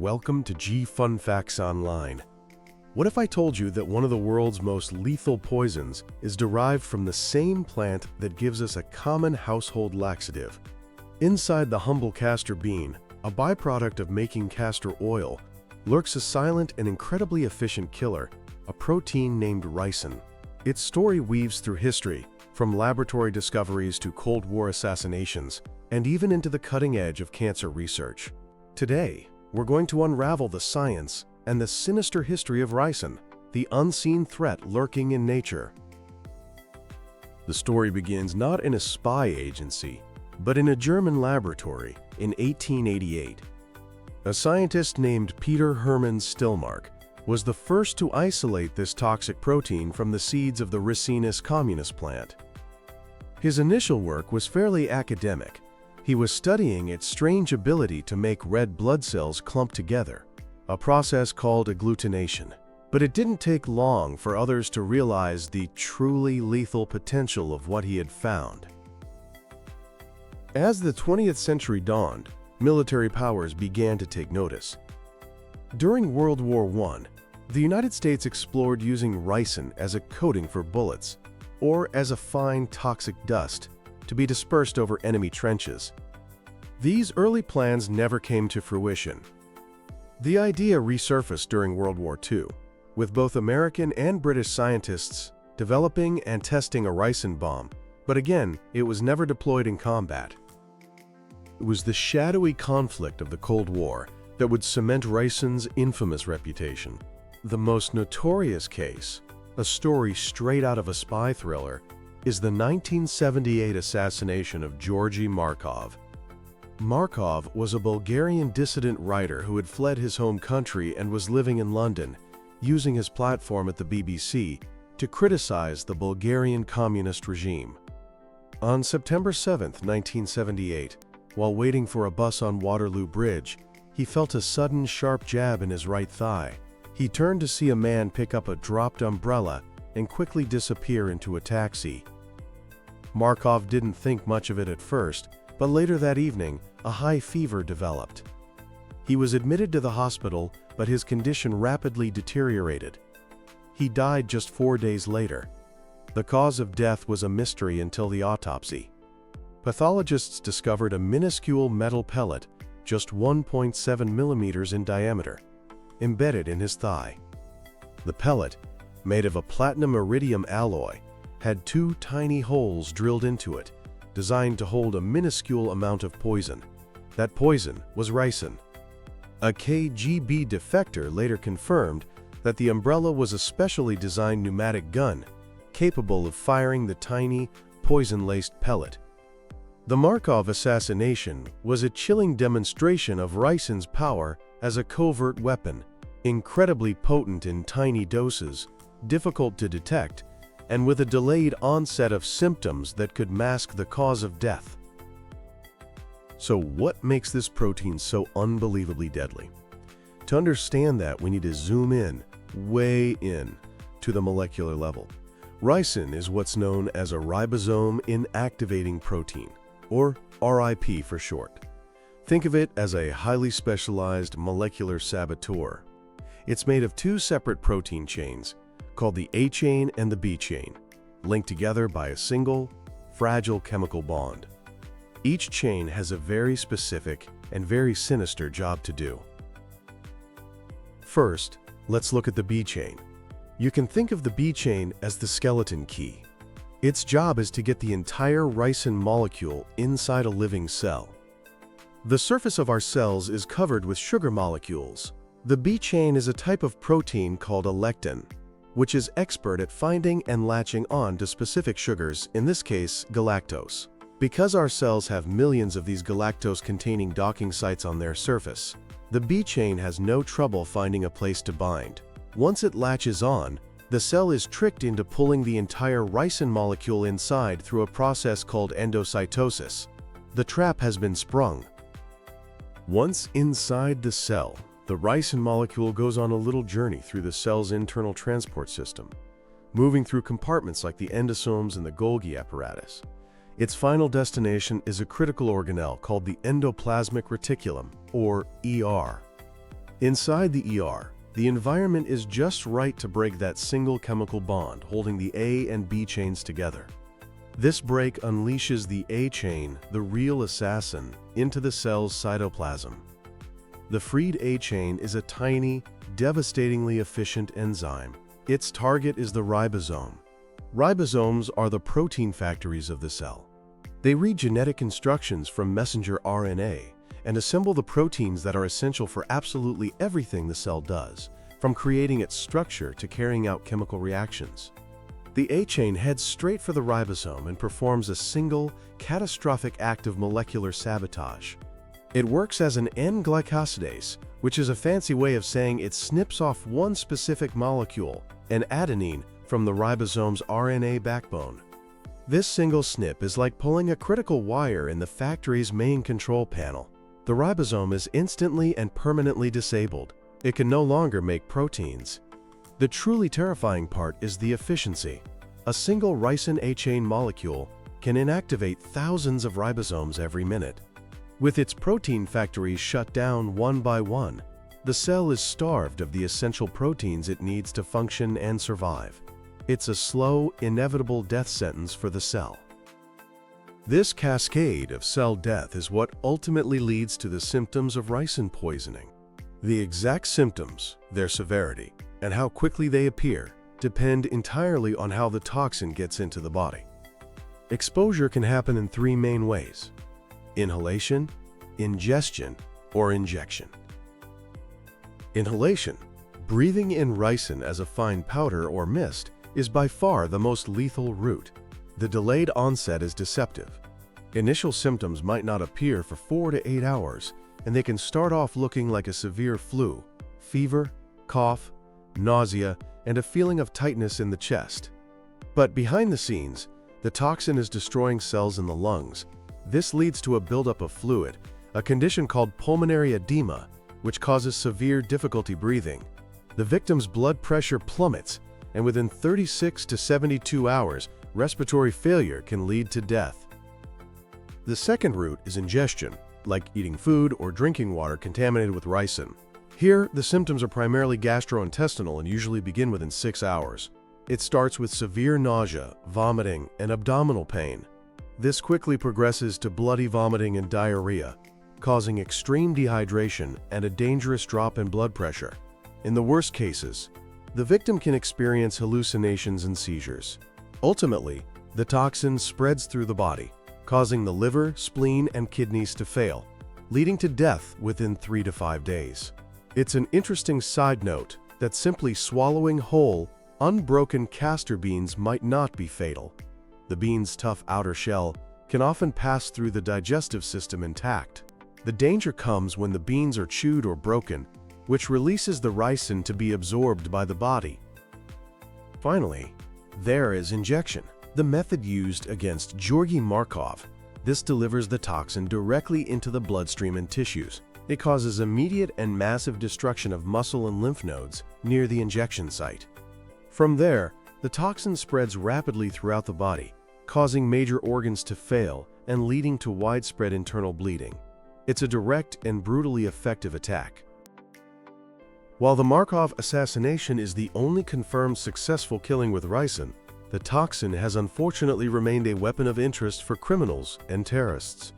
welcome to G Fun Facts Online. What if I told you that one of the world's most lethal poisons is derived from the same plant that gives us a common household laxative? Inside the humble castor bean, a byproduct of making castor oil, lurks a silent and incredibly efficient killer, a protein named ricin. Its story weaves through history, from laboratory discoveries to Cold War assassinations, and even into the cutting edge of cancer research. Today, we're going to unravel the science and the sinister history of ricin, the unseen threat lurking in nature. The story begins not in a spy agency, but in a German laboratory in 1888. A scientist named Peter Hermann Stillmark was the first to isolate this toxic protein from the seeds of the Ricin communist plant. His initial work was fairly academic. He was studying its strange ability to make red blood cells clump together, a process called agglutination. But it didn't take long for others to realize the truly lethal potential of what he had found. As the 20th century dawned, military powers began to take notice. During World War I, the United States explored using ricin as a coating for bullets, or as a fine toxic dust to be dispersed over enemy trenches. These early plans never came to fruition. The idea resurfaced during World War II, with both American and British scientists developing and testing a ricin bomb, but again, it was never deployed in combat. It was the shadowy conflict of the Cold War that would cement ricin's infamous reputation. The most notorious case, a story straight out of a spy thriller, is the 1978 assassination of Georgy Markov. Markov was a Bulgarian dissident writer who had fled his home country and was living in London, using his platform at the BBC to criticize the Bulgarian communist regime. On September 7, 1978, while waiting for a bus on Waterloo Bridge, he felt a sudden sharp jab in his right thigh. He turned to see a man pick up a dropped umbrella and quickly disappear into a taxi. Markov didn't think much of it at first, but later that evening, a high fever developed. He was admitted to the hospital, but his condition rapidly deteriorated. He died just 4 days later. The cause of death was a mystery until the autopsy. Pathologists discovered a minuscule metal pellet, just 1.7 millimeters in diameter, embedded in his thigh. The pellet, made of a platinum-iridium alloy, had 2 tiny holes drilled into it, designed to hold a minuscule amount of poison. That poison was ricin. A KGB defector later confirmed that the umbrella was a specially designed pneumatic gun, capable of firing the tiny, poison-laced pellet. The Markov assassination was a chilling demonstration of ricin's power as a covert weapon, incredibly potent in tiny doses, difficult to detect, and with a delayed onset of symptoms that could mask the cause of death. So what makes this protein so unbelievably deadly? To understand that, we need to zoom in, way in, to the molecular level. Ricin is what's known as a ribosome inactivating protein, or RIP for short. Think of it as a highly specialized molecular saboteur. It's made of 2 separate protein chains, called the A chain and the B chain, linked together by a single, fragile chemical bond. Each chain has a very specific and very sinister job to do. First, let's look at the B chain. You can think of the B chain as the skeleton key. Its job is to get the entire ricin molecule inside a living cell. The surface of our cells is covered with sugar molecules. The B chain is a type of protein called a lectin, which is expert at finding and latching on to specific sugars, in this case, galactose. Because our cells have millions of these galactose-containing docking sites on their surface, the B chain has no trouble finding a place to bind. Once it latches on, the cell is tricked into pulling the entire ricin molecule inside through a process called endocytosis. The trap has been sprung. Once inside the cell, the ricin molecule goes on a little journey through the cell's internal transport system, moving through compartments like the endosomes and the Golgi apparatus. Its final destination is a critical organelle called the endoplasmic reticulum, or ER. Inside the ER, the environment is just right to break that single chemical bond holding the A and B chains together. This break unleashes the A chain, the real assassin, into the cell's cytoplasm. The freed A chain is a tiny, devastatingly efficient enzyme. Its target is the ribosome. Ribosomes are the protein factories of the cell. They read genetic instructions from messenger RNA and assemble the proteins that are essential for absolutely everything the cell does, from creating its structure to carrying out chemical reactions. The A chain heads straight for the ribosome and performs a single, catastrophic act of molecular sabotage. It works as an N-glycosidase, which is a fancy way of saying it snips off one specific molecule, an adenine, from the ribosome's RNA backbone. This single snip is like pulling a critical wire in the factory's main control panel. The ribosome is instantly and permanently disabled. It can no longer make proteins. The truly terrifying part is the efficiency. A single ricin A chain molecule can inactivate thousands of ribosomes every minute. With its protein factories shut down one by one, the cell is starved of the essential proteins it needs to function and survive. It's a slow, inevitable death sentence for the cell. This cascade of cell death is what ultimately leads to the symptoms of ricin poisoning. The exact symptoms, their severity, and how quickly they appear depend entirely on how the toxin gets into the body. Exposure can happen in three main ways: inhalation, ingestion, or injection. Inhalation, breathing in ricin as a fine powder or mist, is by far the most lethal route. The delayed onset is deceptive. Initial symptoms might not appear for 4 to 8 hours, and they can start off looking like a severe flu, fever, cough, nausea, and a feeling of tightness in the chest. But behind the scenes, the toxin is destroying cells in the lungs. This leads to a buildup of fluid, a condition called pulmonary edema, which causes severe difficulty breathing. The victim's blood pressure plummets, and within 36 to 72 hours, respiratory failure can lead to death. The second route is ingestion, like eating food or drinking water contaminated with ricin. Here, the symptoms are primarily gastrointestinal and usually begin within 6 hours. It starts with severe nausea, vomiting, and abdominal pain. This quickly progresses to bloody vomiting and diarrhea, causing extreme dehydration and a dangerous drop in blood pressure. In the worst cases, the victim can experience hallucinations and seizures. Ultimately, the toxin spreads through the body, causing the liver, spleen, and kidneys to fail, leading to death within 3 to 5 days. It's an interesting side note that simply swallowing whole, unbroken castor beans might not be fatal. The bean's tough outer shell can often pass through the digestive system intact. The danger comes when the beans are chewed or broken, which releases the ricin to be absorbed by the body. Finally, there is injection, the method used against Georgy Markov. This delivers the toxin directly into the bloodstream and tissues. It causes immediate and massive destruction of muscle and lymph nodes near the injection site. From there, the toxin spreads rapidly throughout the body, causing major organs to fail and leading to widespread internal bleeding. It's a direct and brutally effective attack. While the Markov assassination is the only confirmed successful killing with ricin, the toxin has unfortunately remained a weapon of interest for criminals and terrorists.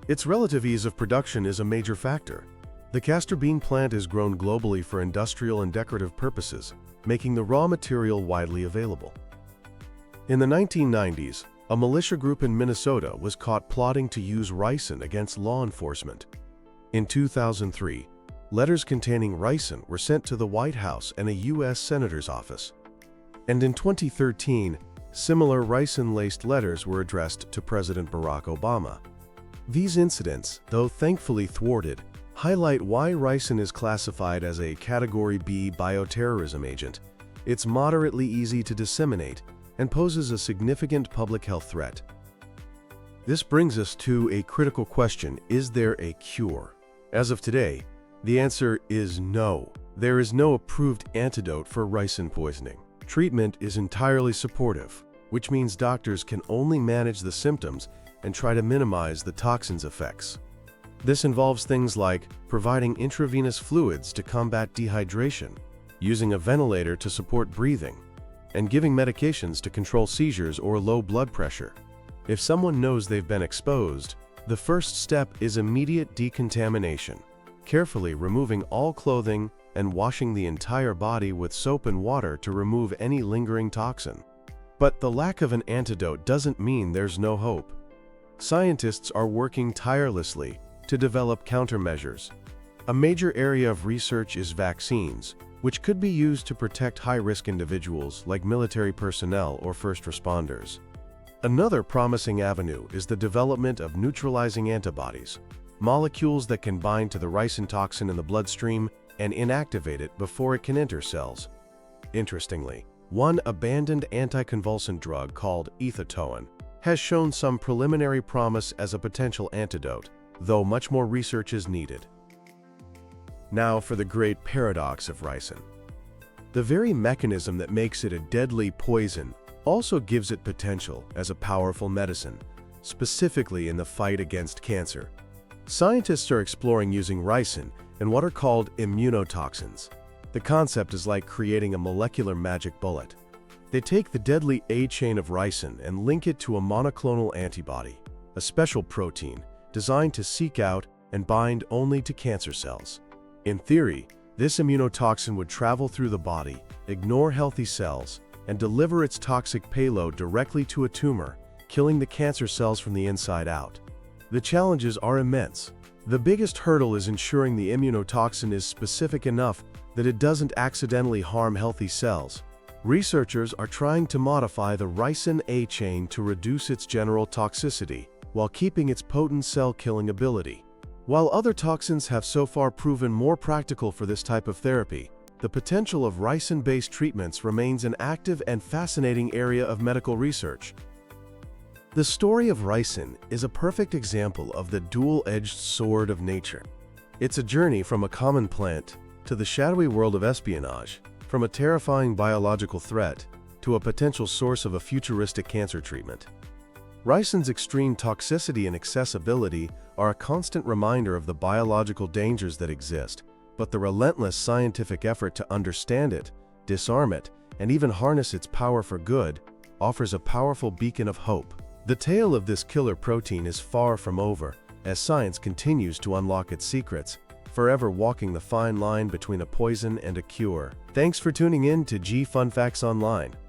Its relative ease of production is a major factor. The castor bean plant is grown globally for industrial and decorative purposes, making the raw material widely available. In the 1990s, a militia group in Minnesota was caught plotting to use ricin against law enforcement. In 2003, letters containing ricin were sent to the White House and a U.S. Senator's office. And in 2013, similar ricin-laced letters were addressed to President Barack Obama. These incidents, though thankfully thwarted, highlight why ricin is classified as a Category B bioterrorism agent. It's moderately easy to disseminate and poses a significant public health threat. This brings us to a critical question: is there a cure? As of today, the answer is no. There is no approved antidote for ricin poisoning. Treatment is entirely supportive, which means doctors can only manage the symptoms and try to minimize the toxin's effects. This involves things like providing intravenous fluids to combat dehydration, using a ventilator to support breathing, and giving medications to control seizures or low blood pressure. If someone knows they've been exposed, the first step is immediate decontamination, carefully removing all clothing and washing the entire body with soap and water to remove any lingering toxin. But the lack of an antidote doesn't mean there's no hope. Scientists are working tirelessly to develop countermeasures. A major area of research is vaccines, which could be used to protect high-risk individuals like military personnel or first responders. Another promising avenue is the development of neutralizing antibodies, molecules that can bind to the ricin toxin in the bloodstream and inactivate it before it can enter cells. Interestingly, one abandoned anticonvulsant drug called ethitoin has shown some preliminary promise as a potential antidote, though much more research is needed. Now for the great paradox of ricin. The very mechanism that makes it a deadly poison also gives it potential as a powerful medicine, specifically in the fight against cancer. Scientists are exploring using ricin in what are called immunotoxins. The concept is like creating a molecular magic bullet. They take the deadly A chain of ricin and link it to a monoclonal antibody, a special protein designed to seek out and bind only to cancer cells. In theory, this immunotoxin would travel through the body, ignore healthy cells, and deliver its toxic payload directly to a tumor, killing the cancer cells from the inside out. The challenges are immense. The biggest hurdle is ensuring the immunotoxin is specific enough that it doesn't accidentally harm healthy cells. Researchers are trying to modify the ricin A chain to reduce its general toxicity while keeping its potent cell-killing ability. While other toxins have so far proven more practical for this type of therapy, the potential of ricin-based treatments remains an active and fascinating area of medical research. The story of ricin is a perfect example of the dual-edged sword of nature. It's a journey from a common plant to the shadowy world of espionage, from a terrifying biological threat to a potential source of a futuristic cancer treatment. Ricin's extreme toxicity and accessibility are a constant reminder of the biological dangers that exist, but the relentless scientific effort to understand it, disarm it, and even harness its power for good offers a powerful beacon of hope. The tale of this killer protein is far from over, as science continues to unlock its secrets, forever walking the fine line between a poison and a cure. Thanks for tuning in to G Fun Facts Online.